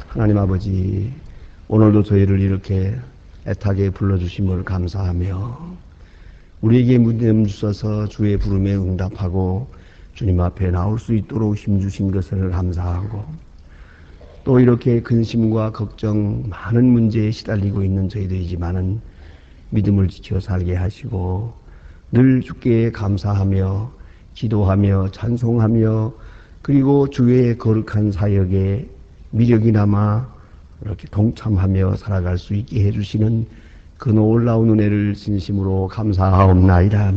하나님 아버지, 오늘도 저희를 이렇게 애타게 불러주심을 감사하며 우리에게 믿음 주셔서 주의 부름에 응답하고 주님 앞에 나올 수 있도록 힘주신 것을 감사하고, 또 이렇게 근심과 걱정 많은 문제에 시달리고 있는 저희들이지만은 믿음을 지켜 살게 하시고 늘 주께 감사하며 기도하며 찬송하며, 그리고 주의 거룩한 사역에 미력이 남아 이렇게 동참하며 살아갈 수 있게 해주시는 그 놀라운 은혜를 진심으로 감사하옵나이다.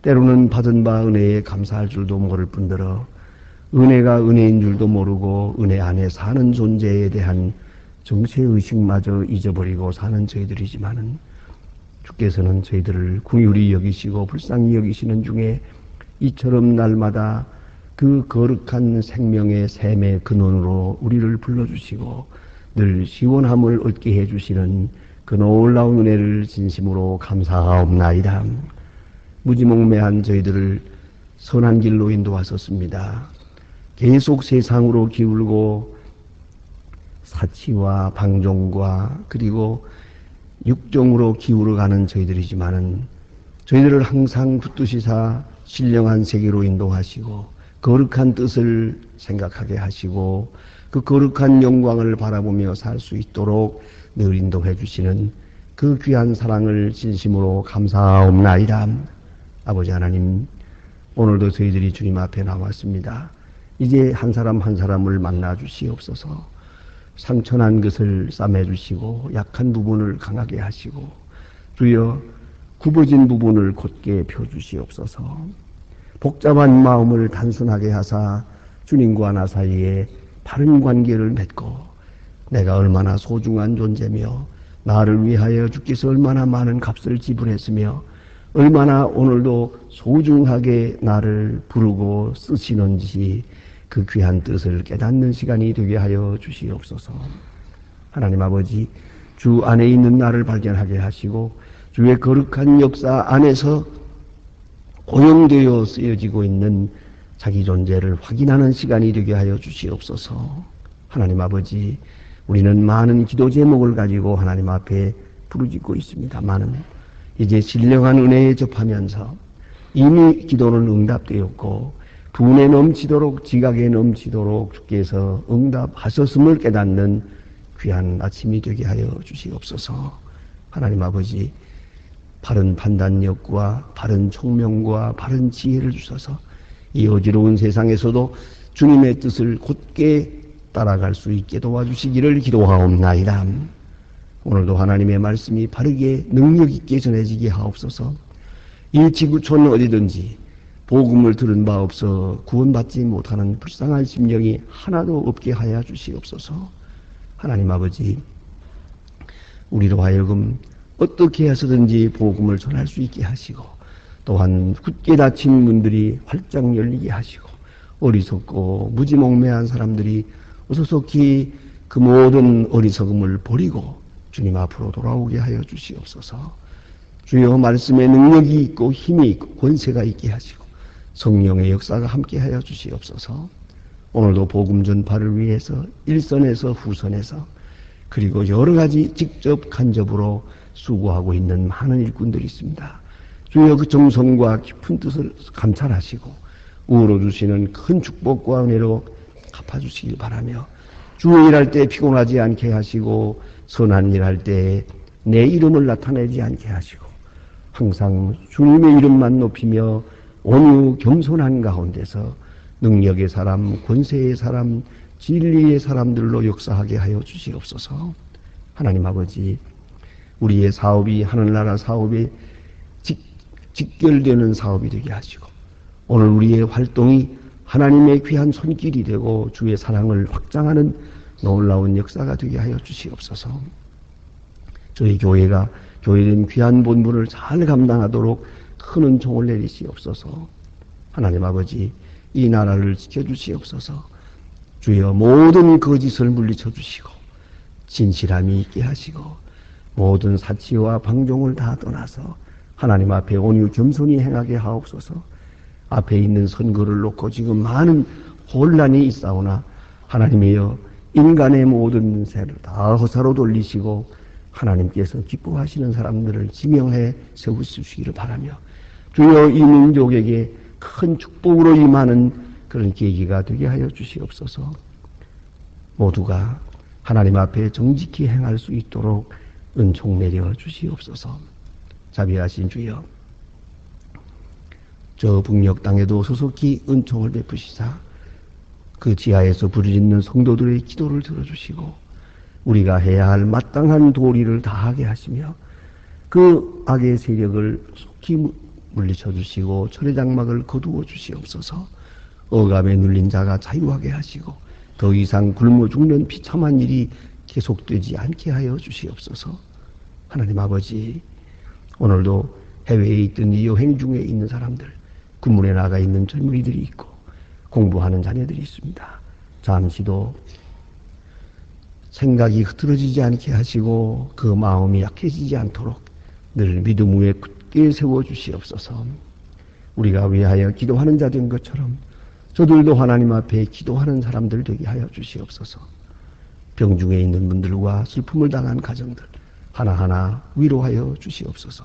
때로는 받은 바 은혜에 감사할 줄도 모를 뿐더러 은혜가 은혜인 줄도 모르고 은혜 안에 사는 존재에 대한 정체의식마저 잊어버리고 사는 저희들이지만은, 주께서는 저희들을 긍휼히 여기시고 불쌍히 여기시는 중에 이처럼 날마다 그 거룩한 생명의 샘의 근원으로 우리를 불러주시고 늘 시원함을 얻게 해주시는 그 놀라운 은혜를 진심으로 감사하옵나이다. 무지몽매한 저희들을 선한 길로 인도하셨습니다. 계속 세상으로 기울고 사치와 방종과 그리고 육정으로 기울어가는 저희들이지만은, 저희들을 항상 붙드시사 신령한 세계로 인도하시고 거룩한 뜻을 생각하게 하시고 그 거룩한 영광을 바라보며 살 수 있도록 늘 인도해 주시는 그 귀한 사랑을 진심으로 감사하옵나이다. 아버지 하나님, 오늘도 저희들이 주님 앞에 나왔습니다. 이제 한 사람 한 사람을 만나 주시옵소서. 상처난 것을 싸매 주시고 약한 부분을 강하게 하시고, 주여 굽어진 부분을 곧게 펴 주시옵소서. 복잡한 마음을 단순하게 하사 주님과 나 사이에 바른 관계를 맺고, 내가 얼마나 소중한 존재며 나를 위하여 주께서 얼마나 많은 값을 지불했으며 얼마나 오늘도 소중하게 나를 부르고 쓰시는지 그 귀한 뜻을 깨닫는 시간이 되게 하여 주시옵소서. 하나님 아버지, 주 안에 있는 나를 발견하게 하시고 주의 거룩한 역사 안에서 고용되어 쓰여지고 있는 자기 존재를 확인하는 시간이 되게 하여 주시옵소서. 하나님 아버지, 우리는 많은 기도 제목을 가지고 하나님 앞에 부르짖고 있습니다만은, 이제 신령한 은혜에 접하면서 이미 기도는 응답되었고 분에 넘치도록 지각에 넘치도록 주께서 응답하셨음을 깨닫는 귀한 아침이 되게 하여 주시옵소서. 하나님 아버지, 바른 판단력과 바른 총명과 바른 지혜를 주셔서 이 어지러운 세상에서도 주님의 뜻을 곧게 따라갈 수 있게 도와주시기를 기도하옵나이다. 오늘도 하나님의 말씀이 바르게 능력 있게 전해지게 하옵소서. 이 지구촌 어디든지 복음을 들은 바 없어 구원받지 못하는 불쌍한 심령이 하나도 없게 하여 주시옵소서. 하나님 아버지, 우리로 하여금 어떻게 해서든지 복음을 전할 수 있게 하시고, 또한 굳게 닫힌 문들이 활짝 열리게 하시고, 어리석고 무지몽매한 사람들이 어서속히 그 모든 어리석음을 버리고 주님 앞으로 돌아오게 하여 주시옵소서. 주여, 말씀에 능력이 있고 힘이 있고 권세가 있게 하시고 성령의 역사가 함께 하여 주시옵소서. 오늘도 복음 전파를 위해서 일선에서 후선에서 그리고 여러 가지 직접 간접으로 수고하고 있는 많은 일꾼들이 있습니다. 주여, 그 정성과 깊은 뜻을 감찰하시고 우러러 주시는 큰 축복과 은혜로 갚아주시길 바라며, 주의 일할 때 피곤하지 않게 하시고 선한 일할 때 내 이름을 나타내지 않게 하시고 항상 주님의 이름만 높이며 온유 겸손한 가운데서 능력의 사람, 권세의 사람, 진리의 사람들로 역사하게 하여 주시옵소서. 하나님 아버지, 우리의 사업이 하늘나라 사업에 직결되는 사업이 되게 하시고, 오늘 우리의 활동이 하나님의 귀한 손길이 되고 주의 사랑을 확장하는 놀라운 역사가 되게 하여 주시옵소서. 저희 교회가 교회된 귀한 본분을 잘 감당하도록 큰 은총을 내리시옵소서. 하나님 아버지, 이 나라를 지켜주시옵소서. 주여, 모든 거짓을 물리쳐 주시고 진실함이 있게 하시고 모든 사치와 방종을 다 떠나서 하나님 앞에 온유 겸손히 행하게 하옵소서. 앞에 있는 선거를 놓고 지금 많은 혼란이 있사오나 하나님이여, 인간의 모든 새를 다 허사로 돌리시고 하나님께서 기뻐하시는 사람들을 지명해 세우시기를 바라며 주여 이 민족에게 큰 축복으로 임하는 그런 계기가 되게 하여 주시옵소서. 모두가 하나님 앞에 정직히 행할 수 있도록 은총 내려 주시옵소서. 자비하신 주여, 저 북녘 땅에도 소속히 은총을 베푸시사 그 지하에서 부르짖는 성도들의 기도를 들어주시고 우리가 해야 할 마땅한 도리를 다하게 하시며 그 악의 세력을 속히 물리쳐 주시고 철의 장막을 거두어 주시옵소서. 억압에 눌린 자가 자유하게 하시고 더 이상 굶어 죽는 비참한 일이 계속되지 않게 하여 주시옵소서. 하나님 아버지, 오늘도 해외에 있든 이 여행 중에 있는 사람들, 군문에 나가 있는 젊은이들이 있고 공부하는 자녀들이 있습니다. 잠시도 생각이 흐트러지지 않게 하시고 그 마음이 약해지지 않도록 늘 믿음 위에 굳게 세워주시옵소서. 우리가 위하여 기도하는 자 된 것처럼 저들도 하나님 앞에 기도하는 사람들 되게 하여 주시옵소서. 병중에 있는 분들과 슬픔을 당한 가정들 하나하나 위로하여 주시옵소서.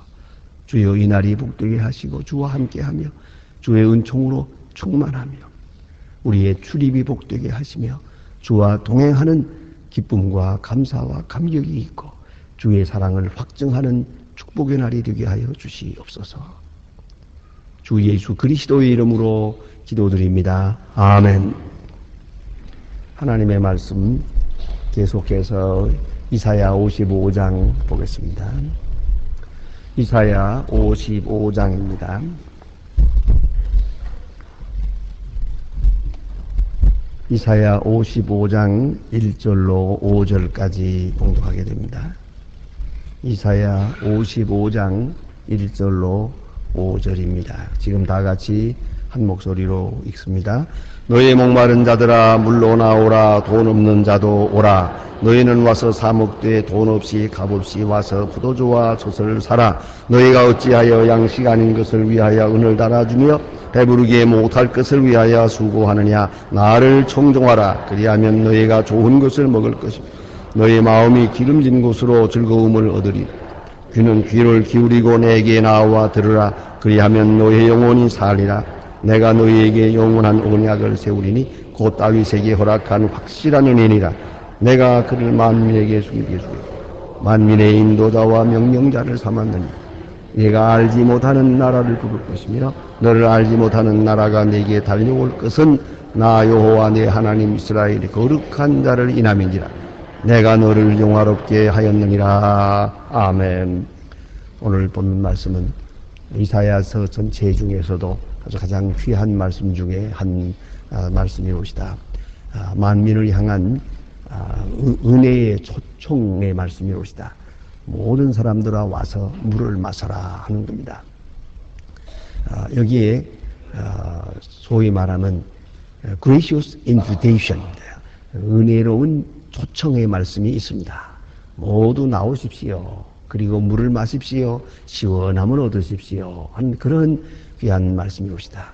주여 이 날이 복되게 하시고 주와 함께하며 주의 은총으로 충만하며 우리의 출입이 복되게 하시며 주와 동행하는 기쁨과 감사와 감격이 있고 주의 사랑을 확증하는 축복의 날이 되게 하여 주시옵소서. 주 예수 그리스도의 이름으로 기도드립니다. 아멘. 하나님의 말씀 계속해서 이사야 55장 보겠습니다. 이사야 55장입니다. 이사야 55장 1절로 5절까지 봉독하게 됩니다. 이사야 55장 1절로 5절입니다. 지금 다 같이 한 목소리로 읽습니다. 너희 목마른 자들아 물러 나오라. 돈 없는 자도 오라. 너희는 와서 사목되에 돈 없이 값없이 와서 포도주와 젖을 사라. 너희가 어찌하여 양식 아닌 것을 위하여 은을 달아주며 배부르게 못할 것을 위하여 수고하느냐. 나를 청종하라. 그리하면 너희가 좋은 것을 먹을 것이며 너희 마음이 기름진 곳으로 즐거움을 얻으리. 귀는 귀를 기울이고 내게 나와 들으라. 그리하면 너희 영혼이 살리라. 내가 너희에게 영원한 언약을 세우리니 곧 다윗에게 허락한 확실한 은혜니라. 내가 그를 만민에게 숨기시고 만민의 인도자와 명령자를 삼았느니 네가 알지 못하는 나라를 부를 것이며 너를 알지 못하는 나라가 네게 달려올 것은 나 여호와 네 하나님 이스라엘의 거룩한 자를 인함이니라. 내가 너를 영화롭게 하였느니라. 아멘. 오늘 본 말씀은 이사야서 전체 중에서도 아주 가장 귀한 말씀 중에 한 말씀이옵시다. 만민을 향한 은혜의 초청의 말씀이옵시다. 모든 사람들아 와서 물을 마셔라 하는 겁니다. 여기에 소위 말하면 gracious invitation, 은혜로운 초청의 말씀이 있습니다. 모두 나오십시오. 그리고 물을 마십시오. 시원함을 얻으십시오. 한 그런 귀한 말씀이옵시다.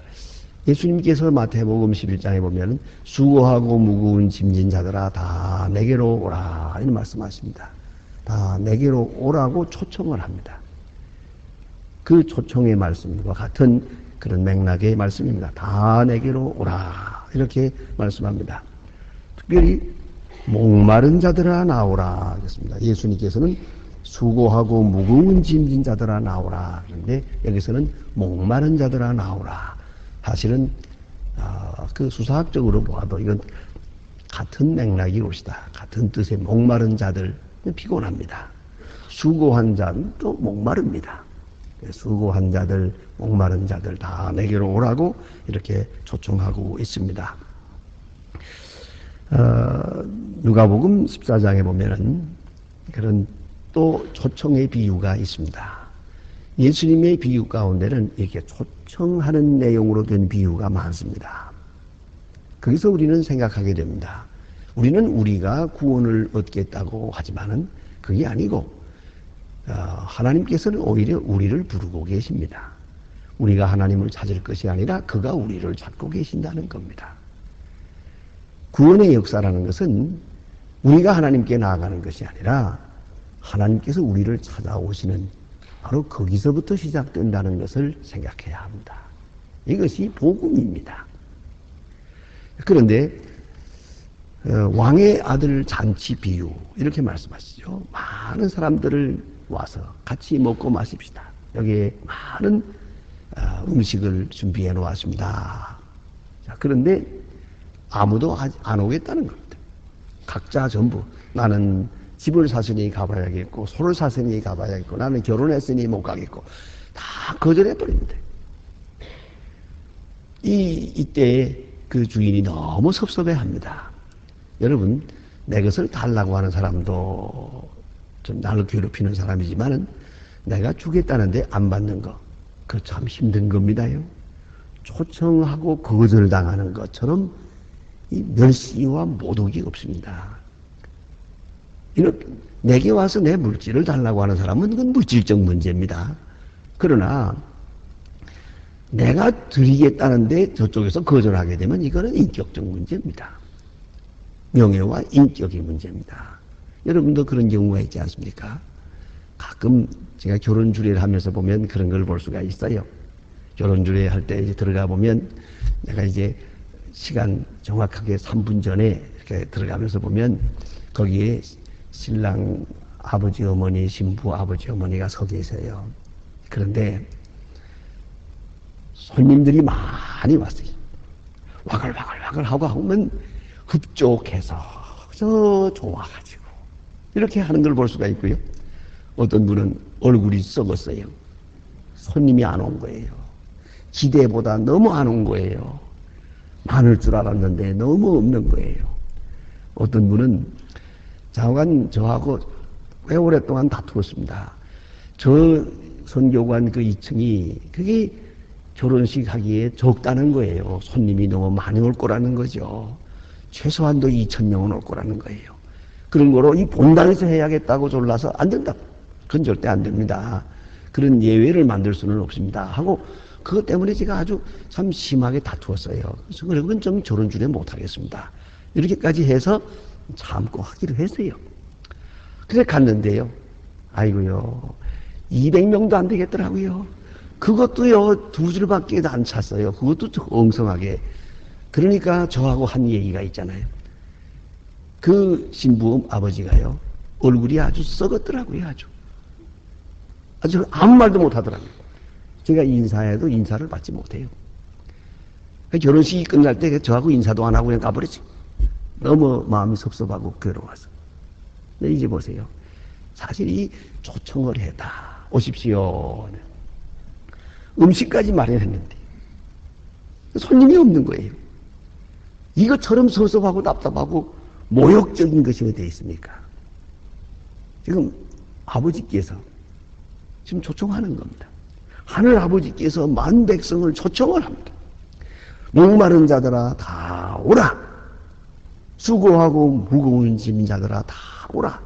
예수님께서 마태복음 11장에 보면 수고하고 무거운 짐진 자들아 다 내게로 오라 이런 말씀하십니다. 다 내게로 오라고 초청을 합니다. 그 초청의 말씀과 같은 그런 맥락의 말씀입니다. 다 내게로 오라 이렇게 말씀합니다. 특별히 목마른 자들아 나오라 그랬습니다. 예수님께서는 수고하고 무거운 짐진 자들아 나오라. 그런데 여기서는 목마른 자들아 나오라. 사실은 그 수사학적으로 보아도 이건 같은 맥락이 옵시다. 같은 뜻의 목마른 자들 피곤합니다. 수고한 자는 또 목마릅니다. 수고한 자들, 목마른 자들 다 내게로 오라고 이렇게 초청하고 있습니다. 누가복음 14장에 보면은 그런 또 초청의 비유가 있습니다. 예수님의 비유 가운데는 이렇게 초청하는 내용으로 된 비유가 많습니다. 거기서 우리는 생각하게 됩니다. 우리는 우리가 구원을 얻겠다고 하지만은 그게 아니고 하나님께서는 오히려 우리를 부르고 계십니다. 우리가 하나님을 찾을 것이 아니라 그가 우리를 찾고 계신다는 겁니다. 구원의 역사라는 것은 우리가 하나님께 나아가는 것이 아니라 하나님께서 우리를 찾아오시는 바로 거기서부터 시작된다는 것을 생각해야 합니다. 이것이 복음입니다. 그런데 왕의 아들 잔치 비유 이렇게 말씀하시죠. 많은 사람들을 와서 같이 먹고 마십시다. 여기에 많은 음식을 준비해 놓았습니다. 자, 그런데 아무도 안 오겠다는 겁니다. 각자 전부 나는 집을 샀으니 가봐야겠고 소를 샀으니 가봐야겠고 나는 결혼했으니 못 가겠고 다 거절해 버립니다. 이때 그 주인이 너무 섭섭해합니다. 여러분, 내 것을 달라고 하는 사람도 좀 나를 괴롭히는 사람이지만은 내가 주겠다는데 안 받는 거, 그거 참 힘든 겁니다요. 초청하고 거절당하는 것처럼 이 멸시와 모독이 없습니다. 이렇게 내게 와서 내 물질을 달라고 하는 사람은 그건 물질적 문제입니다. 그러나 내가 드리겠다는데 저쪽에서 거절하게 되면 이거는 인격적 문제입니다. 명예와 인격의 문제입니다. 여러분도 그런 경우가 있지 않습니까? 가끔 제가 결혼 주례를 하면서 보면 그런 걸 볼 수가 있어요. 결혼 주례 할 때 들어가 보면 내가 이제 시간 정확하게 3분 전에 이렇게 들어가면서 보면 거기에 신랑 아버지 어머니, 신부 아버지 어머니가 서 계세요. 그런데 손님들이 많이 왔어요. 와글와글 하고 하면 흡족해서 저 좋아가지고 이렇게 하는 걸 볼 수가 있고요. 어떤 분은 얼굴이 썩었어요. 손님이 안 온 거예요. 기대보다 너무 안 온 거예요. 많을 줄 알았는데 너무 없는 거예요. 어떤 분은 저하고 꽤 오랫동안 다투었습니다. 저 선교관 그 2층이 그게 결혼식 하기에 적다는 거예요. 손님이 너무 많이 올 거라는 거죠. 최소한도 2,000명은 올 거라는 거예요. 그런 거로 이 본당에서 해야겠다고 졸라서 안 된다. 그건 절대 안 됩니다. 그런 예외를 만들 수는 없습니다. 하고 그것 때문에 제가 아주 참 심하게 다투었어요. 그래서 그건 좀 결혼 주례 못 하겠습니다. 이렇게까지 해서 참고 하기로 했어요. 그래 갔는데요. 아이고요. 200명도 안 되겠더라고요. 그것도요, 2줄밖에 안 찼어요. 그것도 좀 엉성하게. 그러니까 저하고 한 얘기가 있잖아요. 그 신부 아버지가요, 얼굴이 아주 썩었더라고요, 아주 아무 말도 못 하더라고요. 제가 인사해도 인사를 받지 못해요. 결혼식이 끝날 때 저하고 인사도 안 하고 그냥 가버렸지. 너무 마음이 섭섭하고 괴로워서. 근데 이제 보세요. 사실 이 초청을 했다. 오십시오. 음식까지 마련했는데 손님이 없는 거예요. 이것처럼 섭섭하고 답답하고 모욕적인 것이 어디에 있습니까? 지금 아버지께서 지금 초청하는 겁니다. 하늘 아버지께서 만 백성을 초청을 합니다. 목마른 자들아 다 오라. 수고하고 무거운 짐 자들아 다 오라.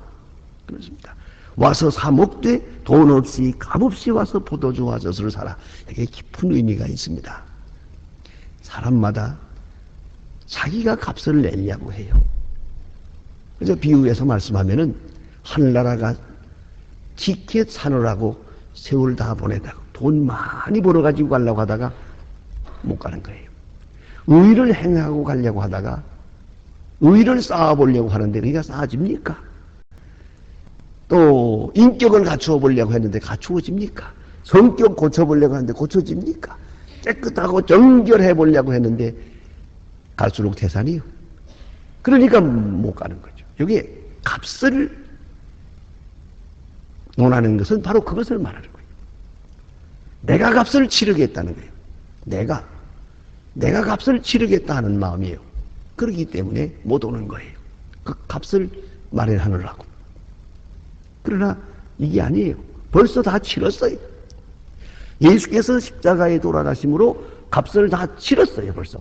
그렇습니다. 와서 사 먹되 돈 없이 값없이 와서 포도주와 젖을 사라. 이게 깊은 의미가 있습니다. 사람마다 자기가 값을 내려고 해요. 그래서 비유해서 말씀하면은 하늘나라가 티켓 사느라고 세월 다 보내다가 돈 많이 벌어가지고 가려고 하다가 못 가는 거예요. 의를 행하고 가려고 하다가 의를 쌓아보려고 하는데 그게 쌓아집니까? 또 인격을 갖추어 보려고 했는데 갖추어집니까? 성격 고쳐보려고 하는데 고쳐집니까? 깨끗하고 정결해 보려고 했는데 갈수록 태산이요. 그러니까 못 가는 거죠. 여기에 값을 논하는 것은 바로 그것을 말하는 거예요. 내가 값을 치르겠다는 거예요. 내가 값을 치르겠다 하는 마음이에요. 그렇기 때문에 못 오는 거예요. 그 값을 마련하느라고. 그러나 이게 아니에요. 벌써 다 치렀어요. 예수께서 십자가에 돌아가심으로 값을 다 치렀어요. 벌써.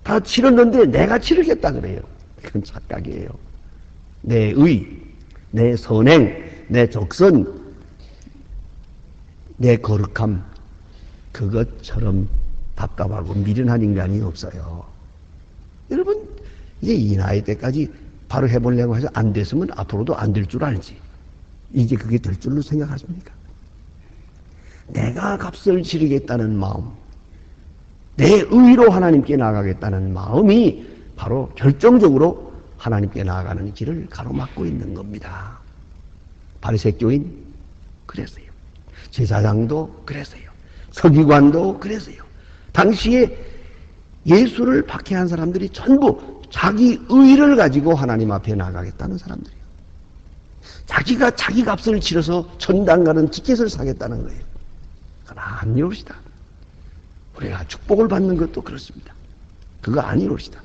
다 치렀는데 내가 치르겠다 그래요. 그건 착각이에요. 내 의, 내 선행, 내 적선, 내 거룩함, 그것처럼 답답하고 미련한 인간이 없어요. 여러분, 이제 이 나이 때까지 바로 해보려고 해서 안 됐으면 앞으로도 안 될 줄 알지. 이제 그게 될 줄로 생각하십니까? 내가 값을 치르겠다는 마음, 내 의로 하나님께 나아가겠다는 마음이 바로 결정적으로 하나님께 나아가는 길을 가로막고 있는 겁니다. 바리새 교인 그랬어요. 제사장도 그랬어요. 서기관도 그랬어요. 당시에 예수를 박해한 사람들이 전부 자기 의를 가지고 하나님 앞에 나가겠다는 사람들이에요. 자기가 자기 값을 치러서 천당 가는 티켓을 사겠다는 거예요. 그건 안 이루시다. 우리가 축복을 받는 것도 그렇습니다. 그거 안 이루시다.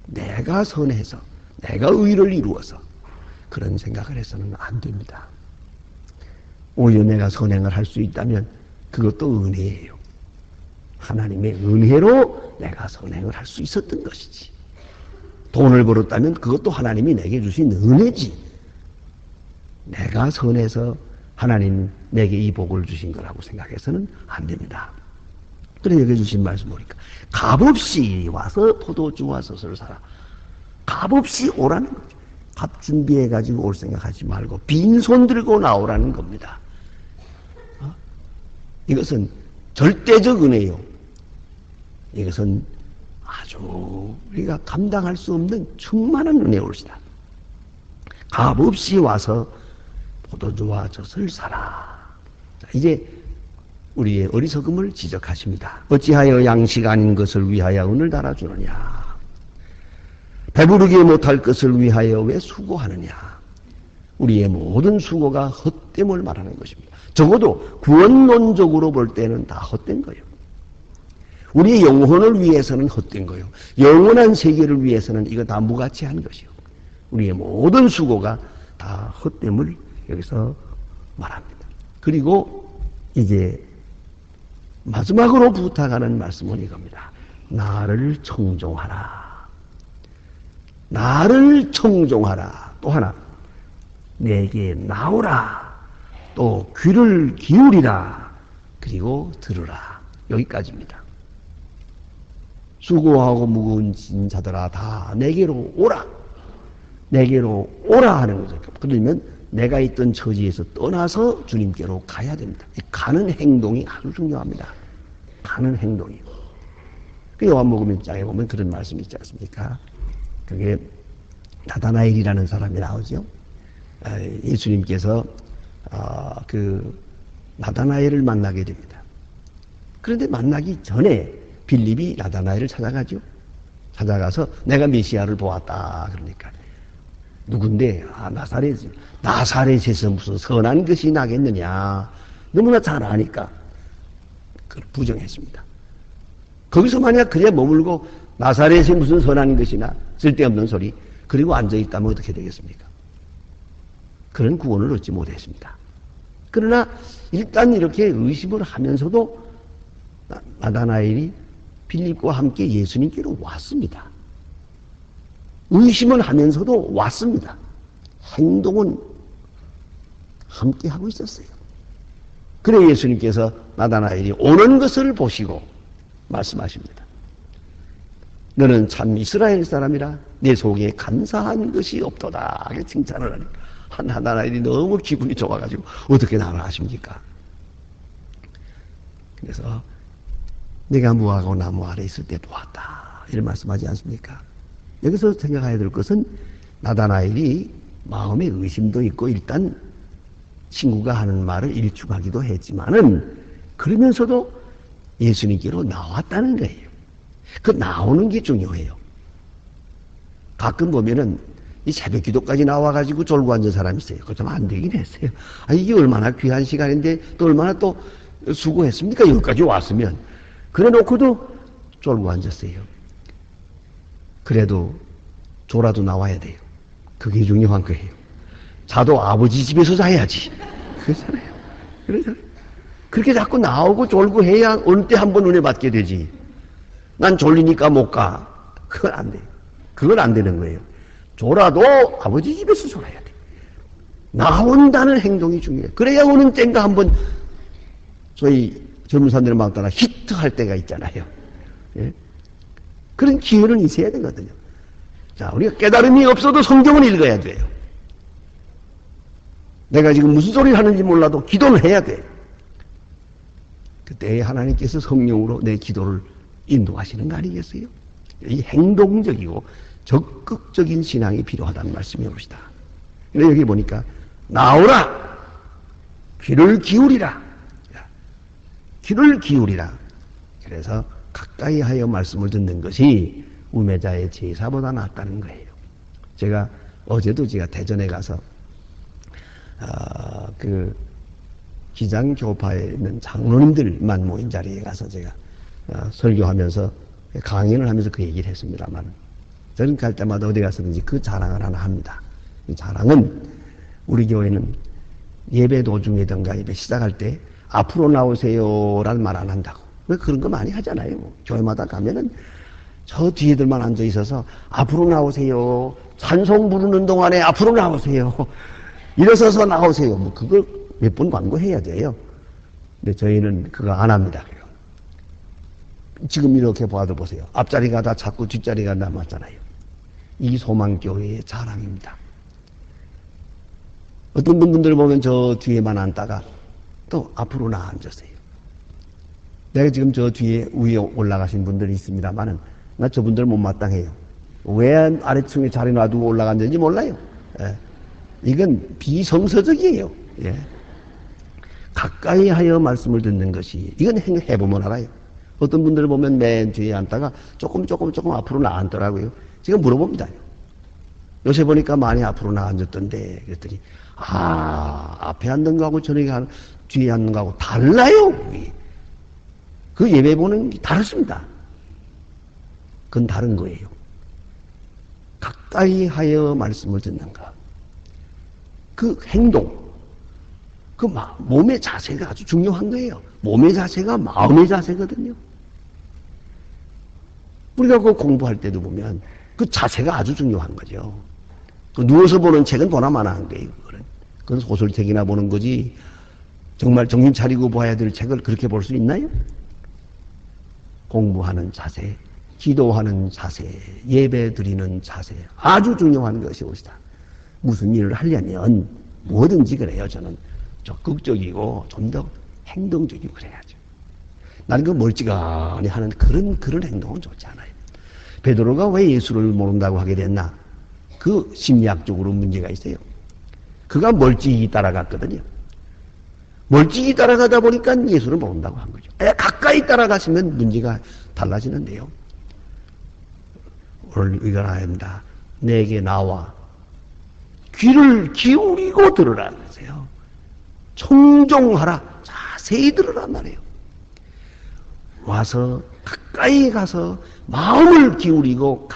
내가 선해서, 내가 의를 이루어서 그런 생각을 해서는 안 됩니다. 오히려 내가 선행을 할 수 있다면 그것도 은혜예요. 하나님의 은혜로 내가 선행을 할 수 있었던 것이지. 돈을 벌었다면 그것도 하나님이 내게 주신 은혜지. 내가 선해서 하나님 내게 이 복을 주신 거라고 생각해서는 안 됩니다. 그래 여기 주신 말씀 보니까 값없이 와서 포도주와 젖을 사라. 값없이 오라는 거죠. 값 준비해가지고 올 생각하지 말고 빈손 들고 나오라는 겁니다. 이것은 절대적 은혜요. 이것은 아주 우리가 감당할 수 없는 충만한 은혜올시다. 값없이 와서 포도주와 젖을 사라. 자, 이제 우리의 어리석음을 지적하십니다. 어찌하여 양식 아닌 것을 위하여 은을 달아주느냐. 배부르게 못할 것을 위하여 왜 수고하느냐. 우리의 모든 수고가 헛됨을 말하는 것입니다. 적어도 구원론적으로 볼 때는 다 헛된 거예요. 우리의 영혼을 위해서는 헛된 거예요. 영원한 세계를 위해서는 이거 다 무가치한 것이요. 우리의 모든 수고가 다 헛됨을 여기서 말합니다. 그리고 이제 마지막으로 부탁하는 말씀은 이겁니다. 나를 청종하라. 나를 청종하라. 또 하나, 내게 나오라. 또 귀를 기울이라. 그리고 들으라. 여기까지입니다. 수고하고 무거운 자들아 다 내게로 오라. 내게로 오라 하는 거죠. 그러면 내가 있던 처지에서 떠나서 주님께로 가야 됩니다. 가는 행동이 아주 중요합니다. 가는 행동이. 그 요한복음 1장에 보면 그런 말씀이 있지 않습니까? 그게 나다나엘이라는 사람이 나오죠. 예수님께서 그 나다나엘을 만나게 됩니다. 그런데 만나기 전에 빌립이 나다나엘을 찾아가죠. 찾아가서 내가 메시아를 보았다. 그러니까 누군데? 나사렛에서 무슨 선한 것이 나겠느냐. 너무나 잘 아니까 그걸 부정했습니다. 거기서 만약 그래 머물고 나사렛에 무슨 선한 것이나 쓸데없는 소리 그리고 앉아있다면 어떻게 되겠습니까? 그런 구원을 얻지 못했습니다. 그러나 일단 이렇게 의심을 하면서도 나다나엘이 빌립과 함께 예수님께로 왔습니다. 의심을 하면서도 왔습니다. 행동은 함께 하고 있었어요. 그래 예수님께서 나다나엘이 오는 것을 보시고 말씀하십니다. 너는 참 이스라엘 사람이라 내 속에 감사한 것이 없도다. 이렇게 칭찬을 하니까 나다나엘이 너무 기분이 좋아가지고 어떻게 나를 아십니까? 그래서 내가 무화과 나무 아래 있을 때 보았다. 이런 말씀하지 않습니까? 여기서 생각해야 될 것은 나다나엘이 마음에 의심도 있고 일단 친구가 하는 말을 일축하기도 했지만은 그러면서도 예수님께로 나왔다는 거예요. 그 나오는 게 중요해요. 가끔 보면은 이 새벽 기도까지 나와가지고 졸고 앉은 사람이 있어요. 그거 좀 안 되긴 했어요. 이게 얼마나 귀한 시간인데 또 얼마나 또 수고했습니까? 여기까지 왔으면. 그래 놓고도 졸고 앉았어요. 그래도 졸아도 나와야 돼요. 그게 중요한 거예요. 자도 아버지 집에서 자야지. 그렇잖아요. 그러잖아요. 그렇게 자꾸 나오고 졸고 해야 어느 때 한 번 은혜 받게 되지. 난 졸리니까 못 가. 그건 안 돼요. 그건 안 되는 거예요. 졸아도 아버지 집에서 졸아야 돼. 나온다는 행동이 중요해요. 그래야 오는 땐가 한번 저희 젊은 사람들 막 따라 히트할 때가 있잖아요. 예? 그런 기회는 있어야 되거든요. 자, 우리가 깨달음이 없어도 성경을 읽어야 돼요. 내가 지금 무슨 소리를 하는지 몰라도 기도를 해야 돼요. 그때 하나님께서 성령으로 내 기도를 인도하시는 거 아니겠어요? 이 행동적이고 적극적인 신앙이 필요하다는 말씀이 옵시다. 근데 여기 보니까 나오라! 귀를 기울이라! 귀를 기울이라. 그래서 가까이 하여 말씀을 듣는 것이 우매자의 제사보다 낫다는 거예요. 제가 어제도 제가 대전에 가서 그 기장교파에 있는 장로님들만 모인 자리에 가서 제가 설교하면서 강연을 하면서 그 얘기를 했습니다만, 저는 갈 때마다 어디 가서든지 그 자랑을 하나 합니다. 이 자랑은 우리 교회는 예배 도중이든가 예배 시작할 때 앞으로 나오세요라는 말 안 한다고. 왜 그런 거 많이 하잖아요. 교회마다 가면은 저 뒤에들만 앉아 있어서 앞으로 나오세요. 찬송 부르는 동안에 앞으로 나오세요. 일어서서 나오세요. 뭐 그걸 몇 번 광고해야 돼요. 근데 저희는 그거 안 합니다. 지금 이렇게 봐도 보세요. 앞자리가 다 자꾸 뒷자리가 남았잖아요. 이 소망교회의 자랑입니다. 어떤 분들 보면 저 뒤에만 앉다가 또 앞으로 나와 앉으세요. 내가 지금 저 뒤에 위에 올라가신 분들이 있습니다만은 나 저분들 못마땅해요. 왜 아래층에 자리 놔두고 올라갔는지 몰라요. 예. 이건 비성서적이에요. 예. 가까이 하여 말씀을 듣는 것이, 이건 해보면 알아요. 어떤 분들을 보면 맨 뒤에 앉다가 조금 앞으로 나앉더라고요. 제가 물어봅니다. 요새 보니까 많이 앞으로 나앉았던데, 그랬더니 앞에 앉는 거하고 뒤에 앉는 거하고 달라요. 그 예배 보는 게 다릅니다. 그건 다른 거예요. 가까이 하여 말씀을 듣는가. 그 행동, 그 몸의 자세가 아주 중요한 거예요. 몸의 자세가 마음의 자세거든요. 우리가 그 공부할 때도 보면 그 자세가 아주 중요한 거죠. 그 누워서 보는 책은 보나마나 한 거예요. 그건 소설책이나 보는 거지, 정말 정신 차리고 봐야 될 책을 그렇게 볼 수 있나요? 공부하는 자세, 기도하는 자세, 예배 드리는 자세, 아주 중요한 것이 옵시다. 무슨 일을 하려면 뭐든지 그래요. 저는 적극적이고 좀 더 행동적이고 그래야죠. 나는 그 멀찌감히 하는 그런 행동은 좋지 않아요. 베드로가 왜 예수를 모른다고 하게 됐나? 그 심리학적으로 문제가 있어요. 그가 멀찍이 따라갔거든요. 멀찍이 따라가다 보니까 예수를 모른다고 한 거죠. 가까이 따라가시면 문제가 달라지는데요. 오늘 이걸 합니다. 내게 나와 귀를 기울이고 들으라 그러세요. 청종하라. 자세히 들으란 말이에요. 와서 가까이 가서 마음을 기울이고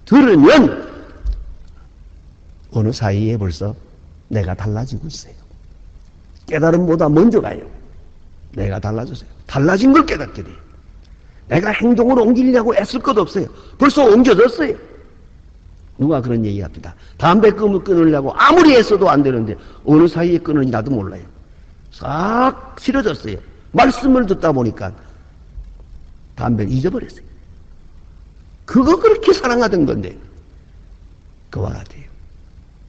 들으면 어느 사이에 벌써 내가 달라지고 있어요. 깨달음보다 먼저 가요. 내가 달라졌어요. 달라진 걸 깨닫게 돼요. 내가 행동을 옮기려고 애쓸 것 없어요. 벌써 옮겨졌어요. 누가 그런 얘기 합니다. 담배 끊으려고 아무리 애써도 안 되는데 어느 사이에 끊으니 나도 몰라요. 싹 싫어졌어요. 말씀을 듣다 보니까 담배를 잊어버렸어요. 그거 그렇게 사랑하던 건데 그와 같아요.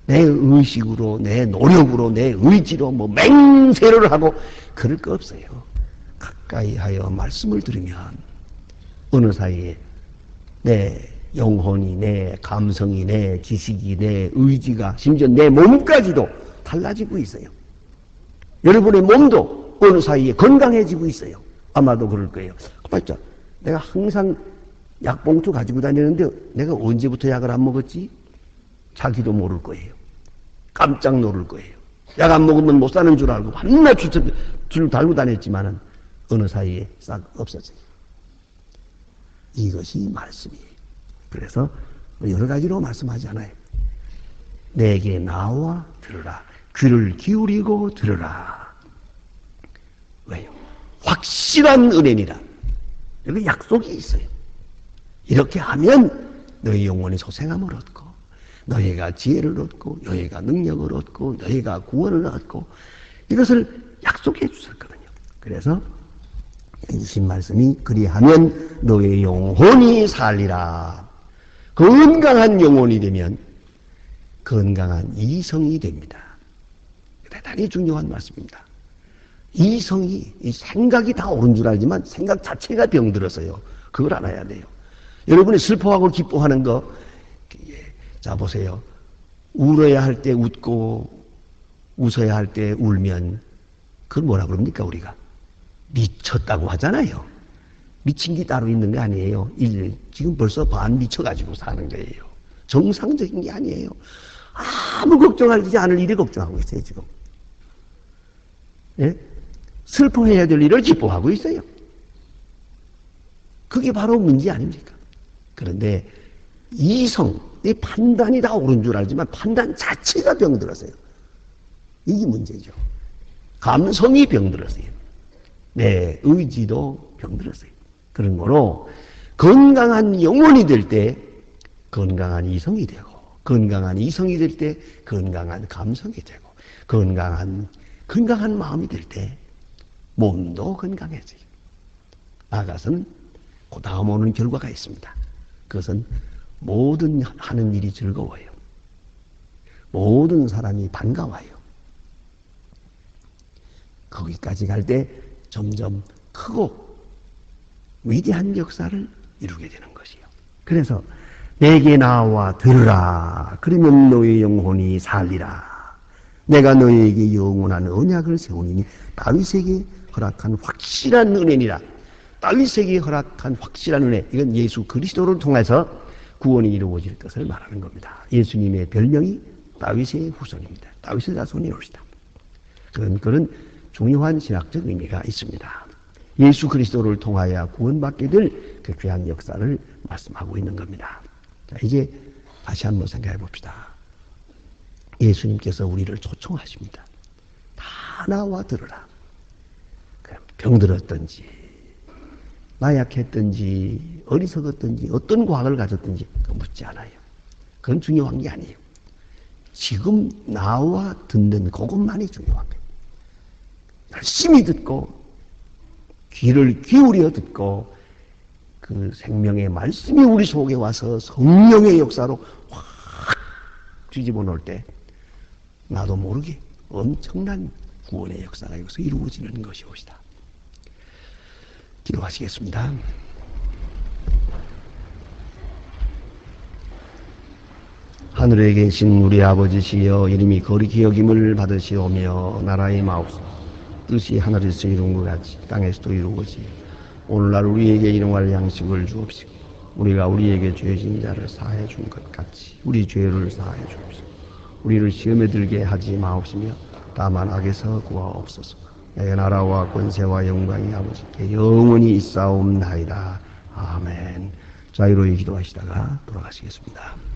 내 의식으로, 내 노력으로, 내 의지로 맹세를 하고 그럴 거 없어요. 가까이 하여 말씀을 들으면 어느 사이에 내 영혼이, 내 감성이, 내 지식이, 내 의지가, 심지어 내 몸까지도 달라지고 있어요. 여러분의 몸도 어느 사이에 건강해지고 있어요. 아마도 그럴 거예요. 맞죠? 내가 항상 약봉투 가지고 다니는데 내가 언제부터 약을 안 먹었지? 자기도 모를 거예요. 깜짝 놀랄 거예요. 약 안 먹으면 못 사는 줄 알고 맨날 줄 달고 다녔지만은 어느 사이에 싹 없어져요. 이것이 말씀이에요. 그래서 여러 가지로 말씀하잖아요. 내게 나와 들으라. 귀를 기울이고 들으라. 왜요? 확실한 은혜니라. 여기 약속이 있어요. 이렇게 하면 너희 영혼이 소생함을 얻고 너희가 지혜를 얻고 너희가 능력을 얻고 너희가 구원을 얻고 이것을 약속해 주셨거든요. 그래서 해주신 말씀이 그리하면 너의 영혼이 살리라. 건강한 영혼이 되면 건강한 이성이 됩니다. 대단히 중요한 말씀입니다. 이성이, 이 생각이 다 옳은 줄 알지만 생각 자체가 병들어서요. 그걸 알아야 돼요. 여러분이 슬퍼하고 기뻐하는 거, 자 보세요. 울어야 할 때 웃고 웃어야 할 때 울면 그걸 뭐라 그럽니까 우리가? 미쳤다고 하잖아요. 미친 게 따로 있는 게 아니에요. 지금 벌써 반 미쳐가지고 사는 거예요. 정상적인 게 아니에요. 아무 걱정하지 않을 일에 걱정하고 있어요 지금. 예? 슬퍼해야 될 일을 기뻐하고 있어요. 그게 바로 문제 아닙니까? 그런데 이성, 이 판단이 다 옳은 줄 알지만 판단 자체가 병들었어요. 이게 문제죠. 감성이 병들었어요. 내 의지도 병들었어요. 그런 거로 건강한 영혼이 될 때 건강한 이성이 되고, 건강한 이성이 될 때 건강한 감성이 되고, 건강한 마음이 될 때 몸도 건강해져요. 나아가서는 그 다음 오는 결과가 있습니다. 그것은 모든 하는 일이 즐거워요. 모든 사람이 반가워요. 거기까지 갈 때 점점 크고 위대한 역사를 이루게 되는 것이요. 그래서 내게 나와 들으라. 그러면 너의 영혼이 살리라. 내가 너에게 영원한 언약을 세우니 다윗에게 허락한 확실한 은혜니라. 다윗에게 허락한 확실한 은혜. 이건 예수 그리스도를 통해서 구원이 이루어질 것을 말하는 겁니다. 예수님의 별명이 다윗의 후손입니다. 다윗의 자손이 옵시다. 그런 중요한 신학적 의미가 있습니다. 예수 그리스도를 통하여 구원받게 될 그 귀한 역사를 말씀하고 있는 겁니다. 자, 이제 다시 한번 생각해 봅시다. 예수님께서 우리를 초청하십니다. 다 나와 들으라. 병들었든지 나약했든지 어리석었든지 어떤 과거를 가졌든지 묻지 않아요. 그건 중요한 게 아니에요. 지금 나와 듣는 그것만이 중요한 거예요. 열심히 듣고 귀를 기울여 듣고 그 생명의 말씀이 우리 속에 와서 성령의 역사로 확 뒤집어 놓을 때 나도 모르게 엄청난 구원의 역사가 여기서 이루어지는 것이옵시다. 기도하시겠습니다. 하늘에 계신 우리 아버지시여, 이름이 거룩히 여김을 받으시오며 나라의 마옵소서. 뜻이 하늘에서 이룬 것 같이 땅에서도 이루어지요. 오늘날 우리에게 일용할 양식을 주옵시고 우리가 우리에게 죄진 자를 사해 준 것 같이 우리 죄를 사해 주옵시고 우리를 시험에 들게 하지 마옵시며 다만 악에서 구하옵소서. 내 나라와 권세와 영광이 아버지께 영원히 있사옵나이다. 아멘. 자유로이 기도하시다가 돌아가시겠습니다.